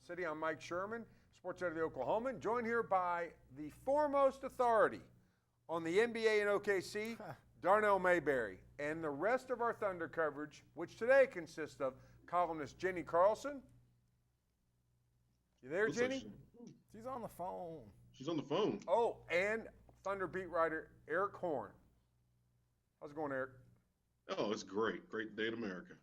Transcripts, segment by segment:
City. I'm Mike Sherman, sports editor of the Oklahoman, joined here by the foremost authority on the NBA and OKC, Darnell Mayberry, and the rest of our Thunder coverage, which today consists of columnist Jenny Carlson. You there, Jenny? She's on the phone. She's on the phone. Oh, and Thunder beat writer Eric Horn. How's it going, Eric? Oh, it's great. Great day in America.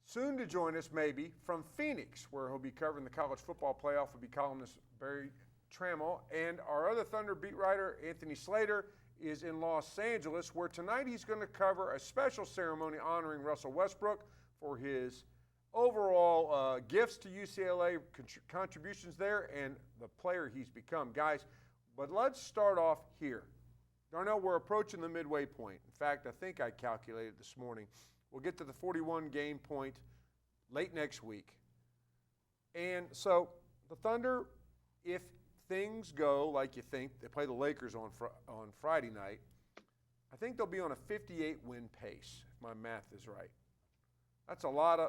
Soon to join us, maybe, from Phoenix, where he'll be covering the college football playoff, will be columnist Barry Trammell. And our other Thunder beat writer, Anthony Slater, is in Los Angeles, where tonight he's going to cover a special ceremony honoring Russell Westbrook for his overall gifts to UCLA, contributions there, and the player he's become. Guys, but let's start off here. Darnell, we're approaching the midway point. In fact, I think I calculated this morning. We'll get to the 41 game point late next week. And so the Thunder, if things go like you think, they play the Lakers on Friday night, I think they'll be on a 58 win pace, if my math is right. That's a lot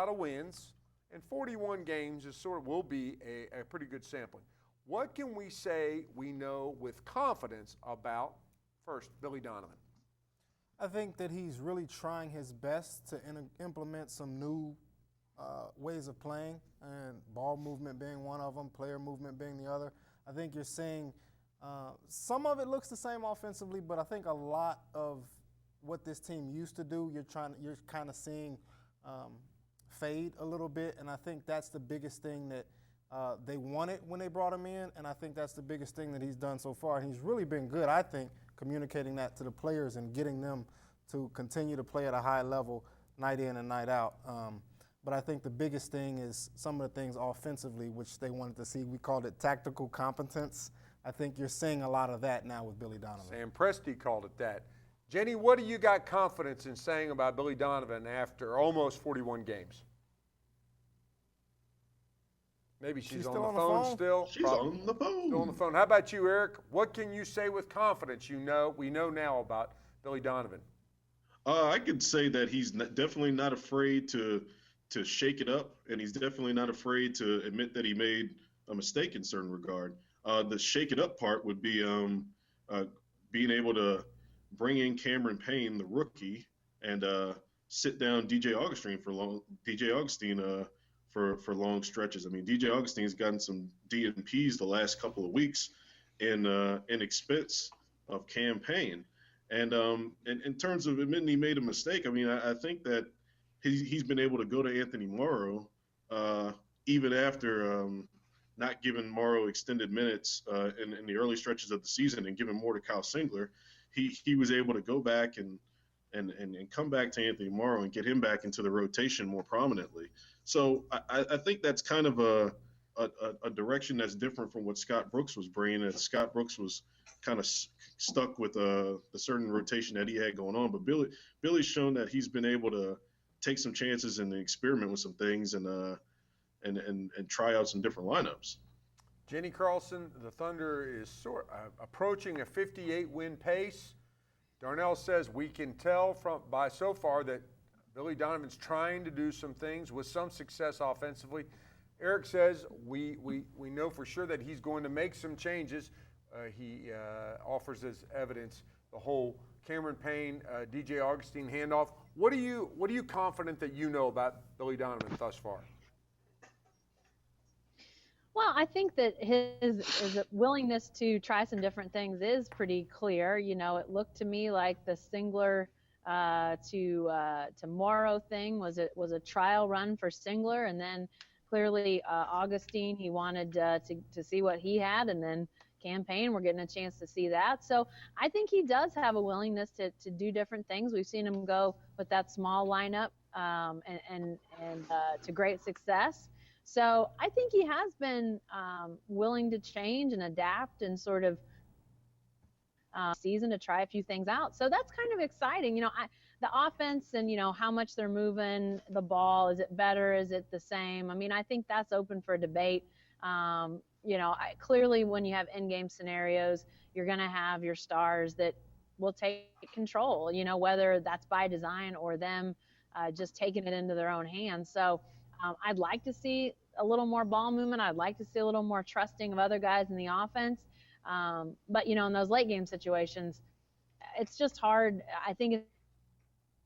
of wins, and 41 games will be a pretty good sampling. What can we say we know with confidence about, first, Billy Donovan? I think that he's really trying his best to implement some new ways of playing, and ball movement being one of them, player movement being the other. I think you're seeing some of it looks the same offensively, but I think a lot of what this team used to do, you're kind of seeing fade a little bit, and I think that's the biggest thing that they wanted when they brought him in, and I think that's the biggest thing that he's done so far. And he's really been good, I think, communicating that to the players and getting them to continue to play at a high level night in and night out. But I think the biggest thing is some of the things offensively, which they wanted to see. We called it tactical competence. I think you're seeing a lot of that now with Billy Donovan. Sam Presti called it that. Jenny, what do you got confidence in saying about Billy Donovan after almost 41 games? Maybe she's on the phone still. She's on the phone. Still on the phone. How about you, Eric? What can you say with confidence we know now about Billy Donovan? I could say that he's definitely not afraid to shake it up, and he's definitely not afraid to admit that he made a mistake in certain regard. The shake it up part would be being able to bring in Cameron Payne, the rookie, and sit down DJ Augustine for long stretches. I mean, DJ Augustine's gotten some DNPs the last couple of weeks in expense of Cam Payne. And in terms of admitting he made a mistake, I mean, I think that he's been able to go to Anthony Morrow even after not giving Morrow extended minutes in the early stretches of the season and giving more to Kyle Singler. He was able to go back and come back to Anthony Morrow and get him back into the rotation more prominently. So I think that's kind of a direction that's different from what Scott Brooks was bringing. And Scott Brooks was kind of stuck with the certain rotation that he had going on. But Billy's shown that he's been able to take some chances and experiment with some things and try out some different lineups. Jenny Carlson, the Thunder is approaching a 58-win pace. Darnell says we can tell by so far that Billy Donovan's trying to do some things with some success offensively. Eric says we know for sure that he's going to make some changes. He offers as evidence the whole Cameron Payne, DJ Augustine handoff. What are you confident that you know about Billy Donovan thus far? Well, I think that his willingness to try some different things is pretty clear. You know, it looked to me like the Singler to Morrow thing was a trial run for Singler, and then clearly Augustine, he wanted to see what he had, and then Cam Payne, we're getting a chance to see that. So I think he does have a willingness to do different things. We've seen him go with that small lineup and to great success. So I think he has been willing to change and adapt and sort of season to try a few things out. So that's kind of exciting. You know, the offense and, you know, how much they're moving the ball, is it better? Is it the same? I mean, I think that's open for debate. You know, clearly when you have in-game scenarios, you're going to have your stars that will take control, you know, whether that's by design or them just taking it into their own hands. So I'd like to see a little more ball movement. I'd like to see a little more trusting of other guys in the offense. But, in those late game situations, it's just hard. I think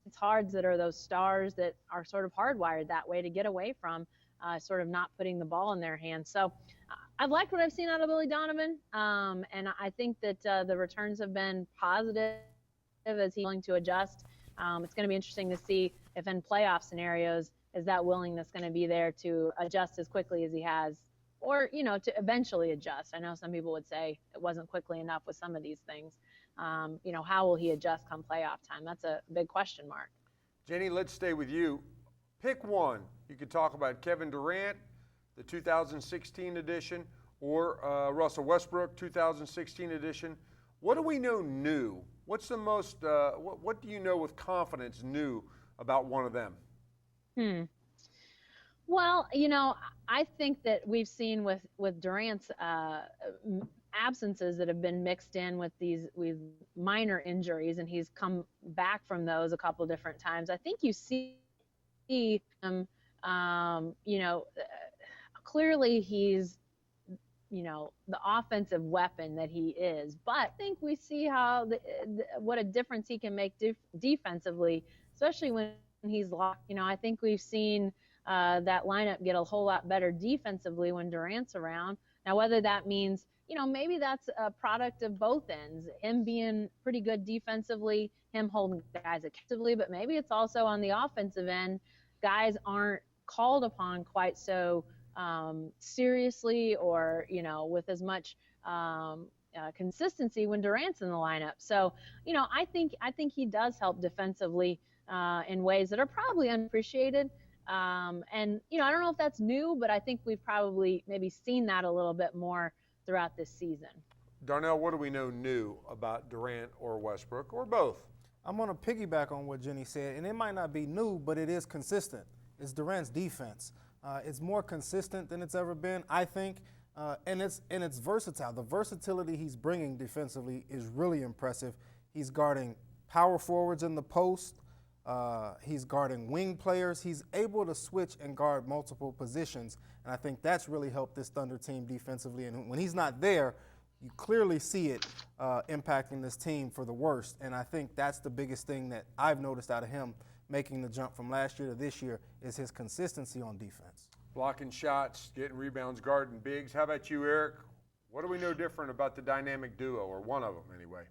it's hard that are those stars that are sort of hardwired that way to get away from sort of not putting the ball in their hands. So I've liked what I've seen out of Billy Donovan, and I think that the returns have been positive as he's willing to adjust. It's going to be interesting to see if in playoff scenarios is that willingness going to be there to adjust as quickly as he has, or to eventually adjust. I know some people would say it wasn't quickly enough with some of these things. How will he adjust come playoff time? That's a big question mark. Jenny, let's stay with you. Pick one. You could talk about Kevin Durant, the 2016 edition, or Russell Westbrook, 2016 edition. What do we know new? What's the most, what do you know with confidence new about one of them? Well, I think that we've seen with Durant's absences that have been mixed in with these minor injuries, and he's come back from those a couple different times. I think you see him, clearly he's, the offensive weapon that he is. But I think we see how what a difference he can make defensively, especially when he's locked. I think we've seen that lineup get a whole lot better defensively when Durant's around. Now, whether that means, maybe that's a product of both ends, him being pretty good defensively, him holding guys accountable, but maybe it's also on the offensive end, guys aren't called upon quite so seriously or, with as much consistency when Durant's in the lineup. So, I think he does help defensively in ways that are probably unappreciated. And, I don't know if that's new, but I think we've probably maybe seen that a little bit more throughout this season. Darnell, what do we know new about Durant or Westbrook or both? I'm going to piggyback on what Jenny said, and it might not be new, but it is consistent. It's Durant's defense. It's more consistent than it's ever been, I think, and it's versatile. The versatility he's bringing defensively is really impressive. He's guarding power forwards in the post. He's guarding wing players. He's able to switch and guard multiple positions, and I think that's really helped this Thunder team defensively. And when he's not there, you clearly see it impacting this team for the worst, and I think that's the biggest thing that I've noticed out of him making the jump from last year to this year is his consistency on defense. Blocking shots, getting rebounds, guarding bigs. How about you, Eric? What do we know different about the dynamic duo, or one of them anyway?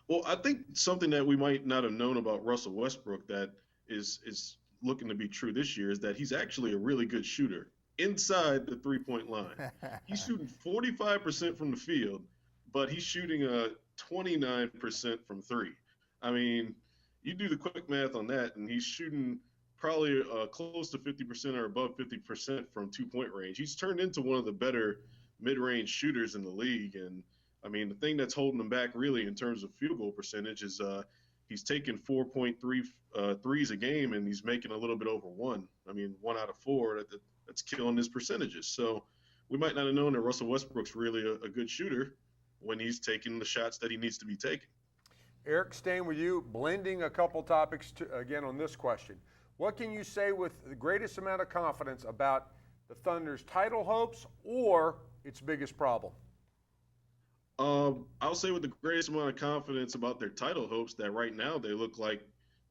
Well, I think something that we might not have known about Russell Westbrook that is looking to be true this year is that he's actually a really good shooter inside the three-point line. He's shooting 45% from the field, but he's shooting 29% from three. I mean, you do the quick math on that, and he's shooting probably close to 50% or above 50% from two-point range. He's turned into one of the better mid-range shooters in the league, and I mean, the thing that's holding him back really in terms of field goal percentage is he's taking 4.3 threes a game, and he's making a little bit over one. I mean, 1 out of 4, that's killing his percentages. So we might not have known that Russell Westbrook's really a good shooter when he's taking the shots that he needs to be taking. Eric, staying with you, blending a couple topics again on this question. What can you say with the greatest amount of confidence about the Thunder's title hopes or its biggest problem? I'll say with the greatest amount of confidence about their title hopes that right now they look like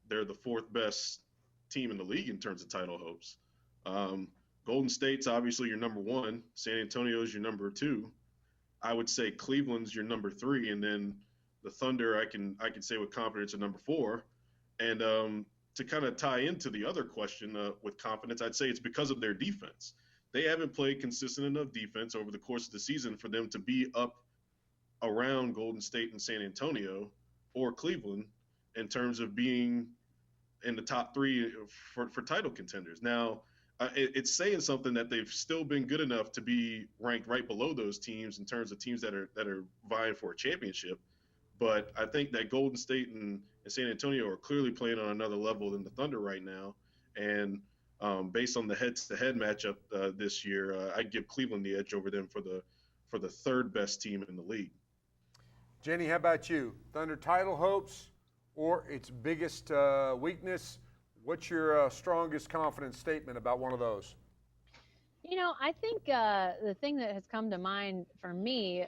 they're the 4th best team in the league in terms of title hopes. Golden State's obviously your number 1. San Antonio's your number 2. I would say Cleveland's your number 3, and then the Thunder I can say with confidence are number 4. And to kind of tie into the other question with confidence, I'd say it's because of their defense. They haven't played consistent enough defense over the course of the season for them to be up around Golden State and San Antonio or Cleveland in terms of being in the top 3 for title contenders. Now, it's saying something that they've still been good enough to be ranked right below those teams in terms of teams that are vying for a championship. But I think that Golden State and San Antonio are clearly playing on another level than the Thunder right now. And based on the head-to-head matchup this year, I'd give Cleveland the edge over them for the 3rd best team in the league. Jenny, how about you? Thunder title hopes or its biggest weakness? What's your strongest confidence statement about one of those? I think the thing that has come to mind for me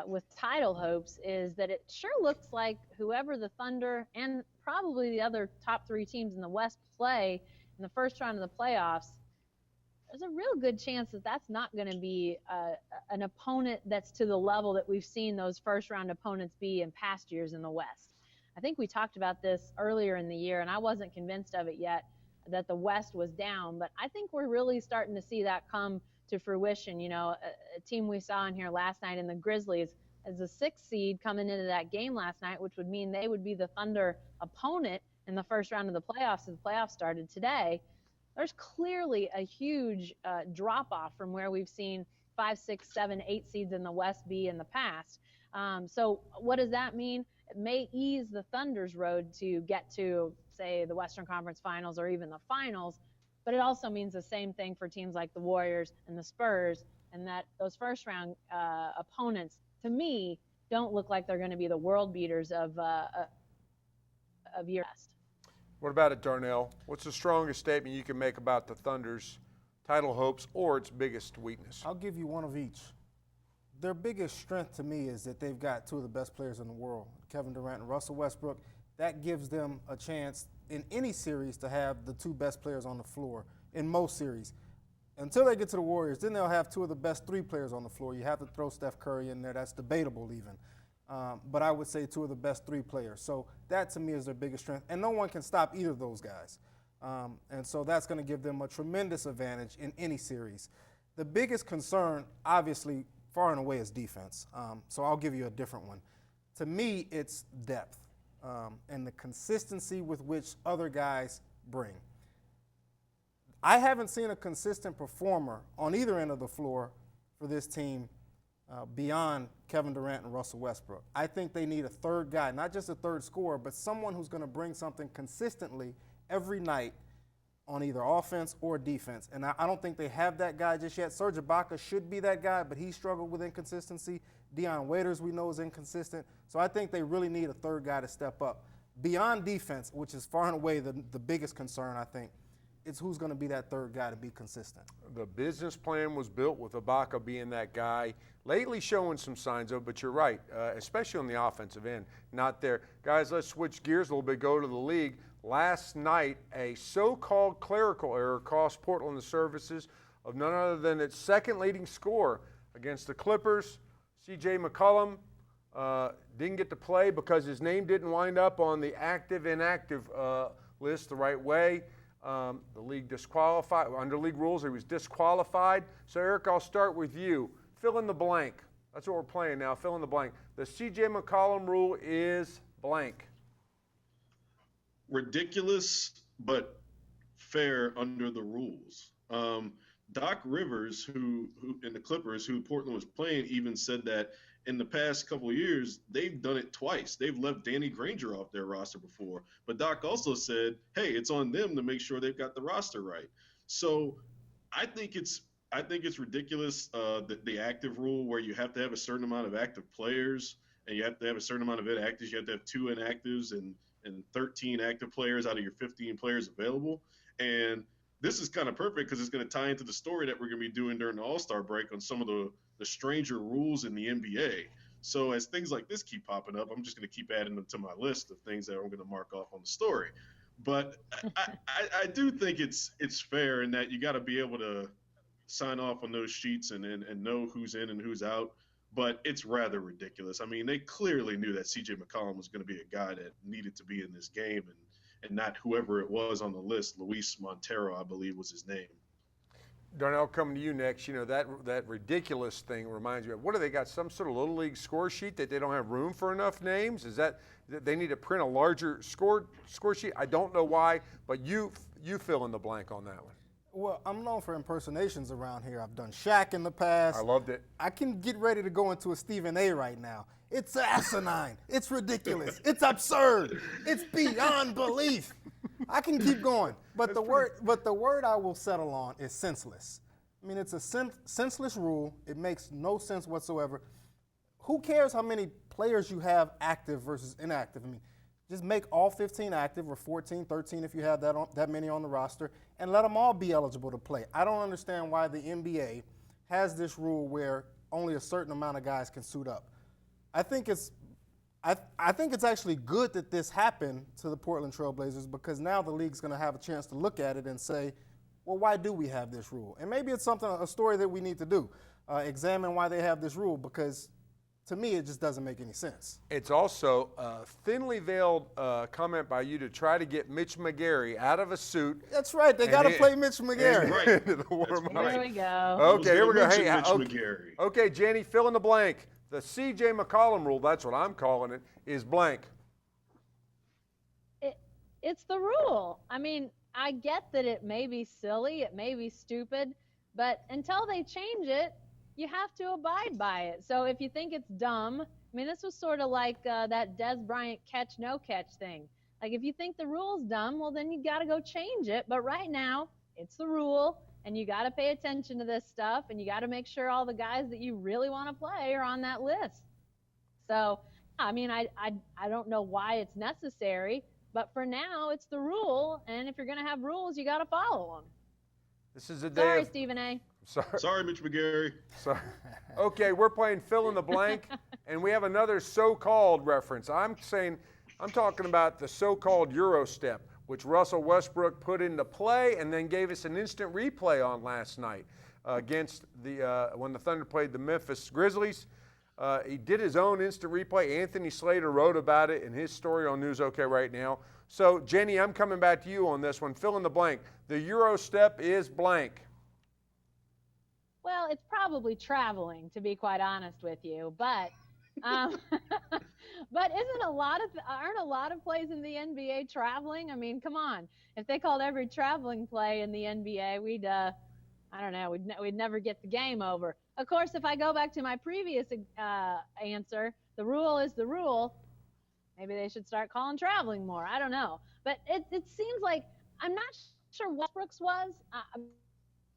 with title hopes is that it sure looks like whoever the Thunder and probably the other top three teams in the West play in the first round of the playoffs, there's a real good chance that that's not going to be an opponent that's to the level that we've seen those first round opponents be in past years in the West. I think we talked about this earlier in the year, and I wasn't convinced of it yet that the West was down, but I think we're really starting to see that come to fruition. A team we saw in here last night in the Grizzlies as a 6th seed coming into that game last night, which would mean they would be the Thunder opponent in the first round of the playoffs if the playoffs started today. There's clearly a huge drop off from where we've seen 5, 6, 7, 8 seeds in the West be in the past. So what does that mean? It may ease the Thunder's road to get to, say, the Western Conference Finals or even the finals, but it also means the same thing for teams like the Warriors and the Spurs, and that those first round opponents, to me, don't look like they're going to be the world beaters of year past. What about it, Darnell? What's the strongest statement you can make about the Thunder's title hopes or its biggest weakness? I'll give you one of each. Their biggest strength to me is that they've got two of the best players in the world, Kevin Durant and Russell Westbrook. That gives them a chance in any series to have the two best players on the floor in most series. Until they get to the Warriors, then they'll have two of the best 3 players on the floor. You have to throw Steph Curry in there. That's debatable even. But I would say two of the best 3 players. So that to me is their biggest strength. And no one can stop either of those guys. And so that's going to give them a tremendous advantage in any series. The biggest concern, obviously, far and away is defense. So I'll give you a different one. To me, it's depth and the consistency with which other guys bring. I haven't seen a consistent performer on either end of the floor for this team beyond Kevin Durant and Russell Westbrook. I think they need a third guy, not just a third scorer, but someone who's going to bring something consistently every night on either offense or defense. And I don't think they have that guy just yet. Serge Ibaka should be that guy, but he struggled with inconsistency. Deion Waiters, we know, is inconsistent. So I think they really need a third guy to step up. Beyond defense, which is far and away the biggest concern, I think, it's who's going to be that third guy to be consistent. The business plan was built with Ibaka being that guy. Lately showing some signs of it, but you're right, especially on the offensive end, not there. Guys, let's switch gears a little bit, go to the league. Last night, a so-called clerical error cost Portland the services of none other than its second leading scorer against the Clippers. C.J. McCollum didn't get to play because his name didn't wind up on the active-inactive list the right way. The league disqualified, under league rules, he was disqualified. So, Eric, I'll start with you. Fill in the blank. That's what we're playing now. Fill in the blank. The C.J. McCollum rule is blank. Ridiculous, but fair under the rules. Doc Rivers, who in the Clippers, who Portland was playing, even said that in the past couple of years, they've done it twice. They've left Danny Granger off their roster before. But Doc also said, hey, it's on them to make sure they've got the roster right. So I think it's ridiculous, the active rule where you have to have a certain amount of active players and you have to have a certain amount of inactives. You have to have 2 inactives and 13 active players out of your 15 players available. And this is kind of perfect because it's going to tie into the story that we're going to be doing during the All-Star break on some of the stranger rules in the NBA. So as things like this keep popping up, I'm just going to keep adding them to my list of things that I'm going to mark off on the story. But I do think it's fair in that you got to be able to sign off on those sheets and know who's in and who's out. But it's rather ridiculous. I mean, they clearly knew that C.J. McCollum was going to be a guy that needed to be in this game and not whoever it was on the list. Luis Montero, I believe, was his name. Darnell, coming to you next. You know, that ridiculous thing reminds me of, what do they got, some sort of little league score sheet that they don't have room for enough names? Is that they need to print a larger score sheet? I don't know why, but you fill in the blank on that one. Well, I'm known for impersonations around here. I've done Shaq in the past. I loved it. I can get ready to go into a Stephen A right now. It's asinine. It's ridiculous. It's absurd. It's beyond belief. I can keep going. But the word I will settle on is senseless. I mean, it's a senseless rule. It makes no sense whatsoever. Who cares how many players you have active versus inactive? I mean, Just make all 15 active, or 14, 13 if you have that many on the roster, and let them all be eligible to play. I don't understand why the NBA has this rule where only a certain amount of guys can suit up. I think it's actually good that this happened to the Portland Trail Blazers, because now the league's going to have a chance to look at it and say, well, why do we have this rule? And maybe it's a story that we need to do. Examine why they have this rule, because to me it just doesn't make any sense. It's also a thinly veiled comment by you to try to get Mitch McGary out of a suit. That's right. They got to play Mitch McGary. Right. There we go. Okay, here we go. Hey, McGary. okay, Jenny, fill in the blank. The C.J. McCollum rule, that's what I'm calling it, is blank. It's the rule. I mean, I get that it may be silly, it may be stupid, but until they change it, you have to abide by it. So if you think it's dumb, I mean, this was sort of like that Des Bryant catch, no catch thing. Like, if you think the rule's dumb, well, then you got to go change it. But right now, it's the rule, and you got to pay attention to this stuff, and you got to make sure all the guys that you really want to play are on that list. So, I mean, I don't know why it's necessary, but for now, it's the rule, and if you're going to have rules, you got to follow them. This is a day Sorry, of, Stephen A. Sorry, Mitch McGary. Sorry. Okay, we're playing fill in the blank, and we have another so-called reference. I'm talking about the so-called Euro step, which Russell Westbrook put into play and then gave us an instant replay on last night against when the Thunder played the Memphis Grizzlies. He did his own instant replay. Anthony Slater wrote about it in his story on News OK right now. So, Jenny, I'm coming back to you on this one. Fill in the blank. The Euro step is blank. Well, it's probably traveling, to be quite honest with you, but but aren't a lot of plays in the NBA traveling? I mean, come on. If they called every traveling play in the NBA, we'd never get the game over. Of course, if I go back to my previous answer, the rule is the rule. Maybe they should start calling traveling more. I don't know. But it seems like, I'm not sure Westbrook's was,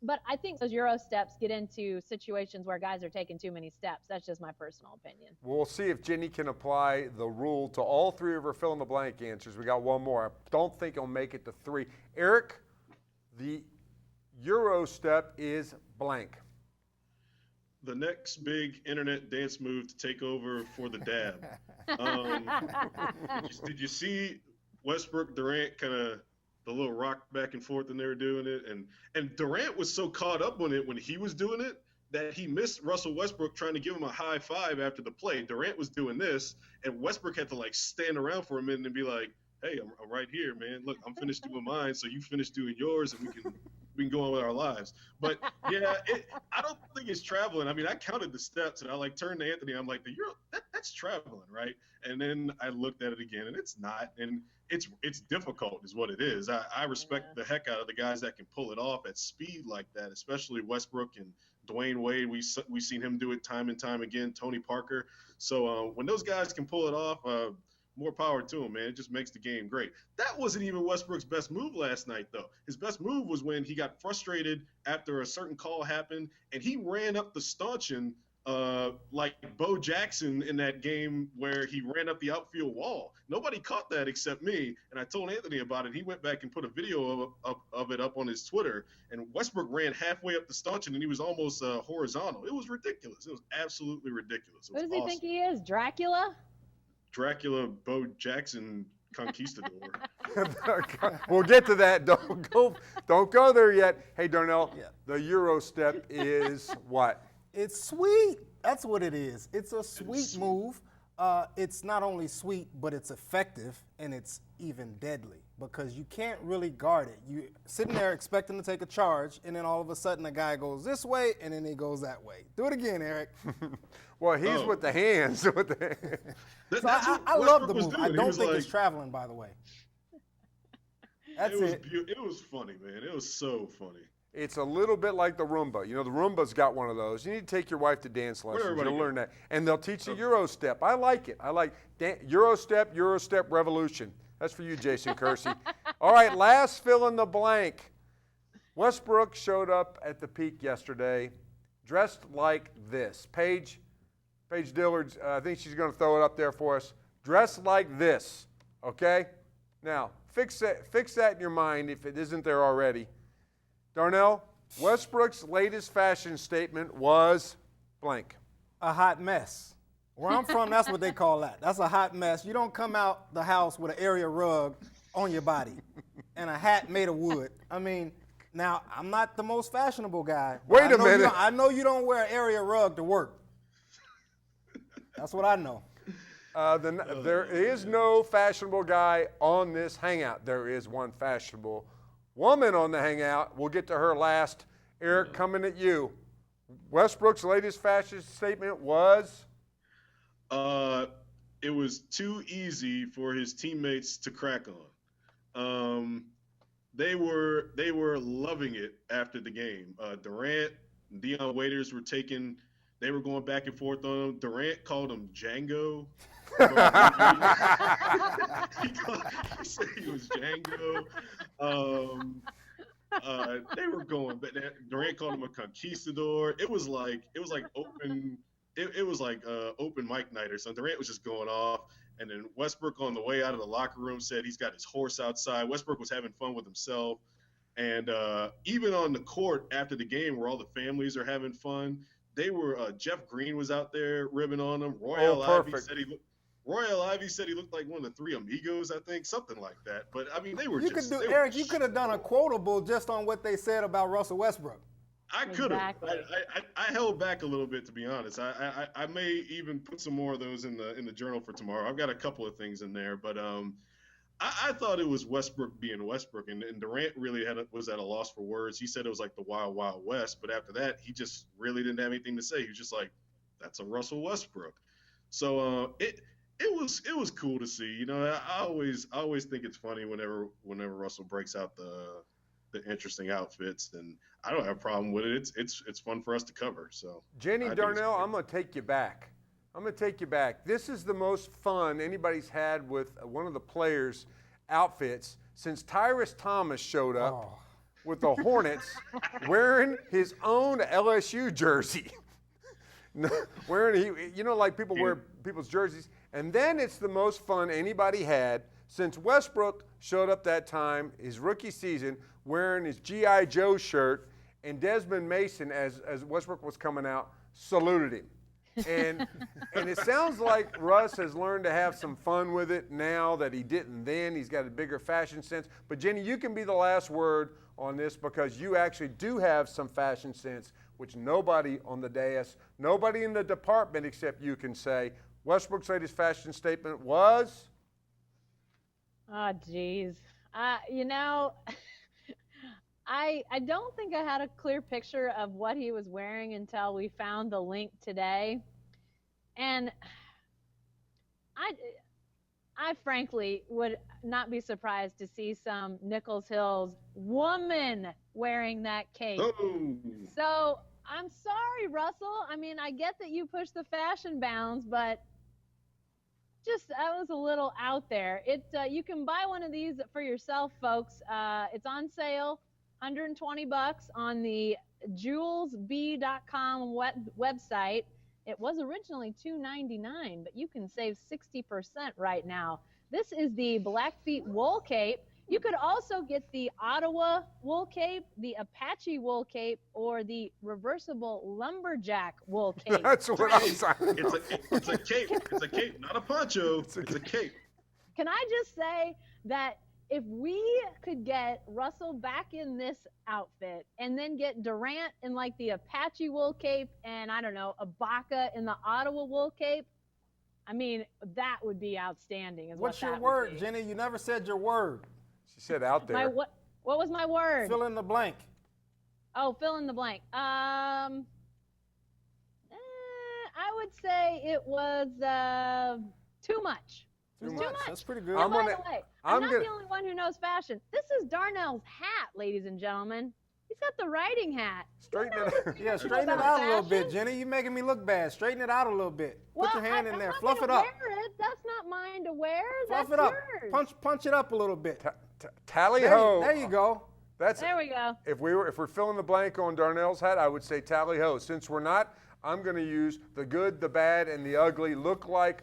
but I think those Euro steps get into situations where guys are taking too many steps. That's just my personal opinion. We'll see if Jenny can apply the rule to all three of her fill-in-the-blank answers. We got one more. I don't think he'll make it to three. Eric, the Euro step is blank. The next big internet dance move to take over for the dab. Did you see Westbrook, Durant kind of the little rock back and forth and they were doing it? And Durant was so caught up on it when he was doing it that he missed Russell Westbrook trying to give him a high five after the play. Durant was doing this, and Westbrook had to like stand around for a minute and be like, hey, I'm right here, man. Look, I'm finished doing mine, so you finish doing yours, and we can go on with our lives. But yeah, I don't think it's traveling. I mean, I counted the steps, and I like turned to Anthony. I'm like, that's traveling, right? And then I looked at it again, and it's not. And it's difficult, is what it is. I respect the heck out of the guys that can pull it off at speed like that, especially Westbrook and Dwayne Wade. We've seen him do it time and time again. Tony Parker. So when those guys can pull it off, more power to him, man. It just makes the game great. That wasn't even Westbrook's best move last night, though. His best move was when he got frustrated after a certain call happened, and he ran up the stanchion like Bo Jackson in that game where he ran up the outfield wall. Nobody caught that except me, and I told Anthony about it. He went back and put a video of it up on his Twitter, and Westbrook ran halfway up the stanchion, and he was almost horizontal. It was ridiculous. It was absolutely ridiculous. What does he think he is, Dracula? Dracula, Bo Jackson, conquistador. We'll get to that. Don't go there yet. Hey, Darnell, the Euro step is what? It's sweet. That's what it is. It's a sweet move. It's not only sweet, but it's effective, and it's even deadly because you can't really guard it. You're sitting there expecting to take a charge, and then all of a sudden a guy goes this way, and then he goes that way. Do it again, Eric. Well, he's with the hands. So I love the move. I don't think it's traveling, by the way. That's it. It was funny, man. It was so funny. It's a little bit like the Roomba. You know, the Roomba's got one of those. You need to take your wife to dance lessons. You'll learn that. And they'll teach you Euro step. I like it. I like Euro step revolution. That's for you, Jason Kersey. All right, last fill in the blank. Westbrook showed up at the Peak yesterday dressed like this. Paige Dillard, I think she's going to throw it up there for us. Dressed like this. Okay? Now, fix that in your mind if it isn't there already. Darnell, Westbrook's latest fashion statement was blank. A hot mess. Where I'm from, that's what they call that. That's a hot mess. You don't come out the house with an area rug on your body and a hat made of wood. I mean, now, I'm not the most fashionable guy. Wait a minute. I know you don't wear an area rug to work. That's what I know. There is no fashionable guy on this Hangout. There is one fashionable woman on the Hangout. We'll get to her last. Eric, coming at you. Westbrook's latest fashion statement was? It was too easy for his teammates to crack on. They were loving it after the game. Durant, Deion Waiters they were going back and forth on him. Durant called him Django. He said he was Django. They were going, but Durant called him a conquistador. It was like open. It was like open mic night or something. Durant was just going off, and then Westbrook on the way out of the locker room said he's got his horse outside. Westbrook was having fun with himself, and even on the court after the game, where all the families are having fun, they were. Jeff Green was out there ribbing on him. Royal Ivy said he looked like one of the three amigos, I think, something like that. But I mean, Eric, you could have done a quotable just on what they said about Russell Westbrook. I could have. Exactly. I held back a little bit, to be honest. I may even put some more of those in the journal for tomorrow. I've got a couple of things in there, but I thought it was Westbrook being Westbrook, and Durant really was at a loss for words. He said it was like the Wild Wild West, but after that, he just really didn't have anything to say. He was just like, "That's a Russell Westbrook." So it was cool to see. You know, I always think it's funny whenever Russell breaks out the interesting outfits, and I don't have a problem with it. It's fun for us to cover. So Jenny Darnell, I'm going to take you back. This is the most fun anybody's had with one of the players' outfits since Tyrus Thomas showed up with the Hornets wearing his own LSU jersey. Like people wear people's jerseys. And then it's the most fun anybody had since Westbrook showed up that time, his rookie season, wearing his G.I. Joe shirt, and Desmond Mason, as Westbrook was coming out, saluted him. And it sounds like Russ has learned to have some fun with it now that he didn't then. He's got a bigger fashion sense. But, Jenny, you can be the last word on this because you actually do have some fashion sense, which nobody on the dais, nobody in the department except you can say. Westbrook's latest fashion statement was? Oh, geez. I don't think I had a clear picture of what he was wearing until we found the link today. And I frankly would not be surprised to see some Nichols Hills woman wearing that cape. Oh. So I'm sorry, Russell. I mean, I get that you push the fashion bounds, but that was a little out there. You can buy one of these for yourself, folks. It's on sale, $120 on the JewelsB.com website. It was originally $299, but you can save 60% right now. This is the Blackfeet wool cape. You could also get the Ottawa wool cape, the Apache wool cape, or the reversible lumberjack wool cape. That's what I'm saying. It's a cape. It's a cape, not a poncho. It's a cape. Can I just say that if we could get Russell back in this outfit and then get Durant in like the Apache wool cape and, I don't know, Ibaka in the Ottawa wool cape, I mean, that would be outstanding. What's your word, Jenny? You never said your word. She said out there. What was my word? Fill in the blank. Oh, fill in the blank. I would say it was too much. Too much. That's pretty good. And by the way, I'm not the only one who knows fashion. This is Darnell's hat, ladies and gentlemen. He's got the riding hat. Straighten it. Yeah, straighten it out a little bit, Jenny. You're making me look bad. Straighten it out a little bit. Put your hand in there. Fluff it up. That's not mine to wear. Fluff That's it up. yours. Punch it up a little bit. Tally ho. There you go. There we go. If we're filling the blank on Darnell's hat, I would say tally ho. Since we're not, I'm going to use the good, the bad, and the ugly. Look like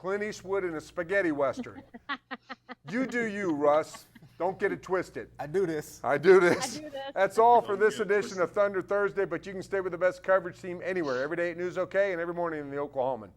Clint Eastwood in a spaghetti western. You do you, Russ. Don't get it twisted. I do this. I do this. I do this. That's all for Don't this get it edition twisted. of Thunder Thursday, but you can stay with the best coverage team anywhere, every day at News OK and every morning in the Oklahoman.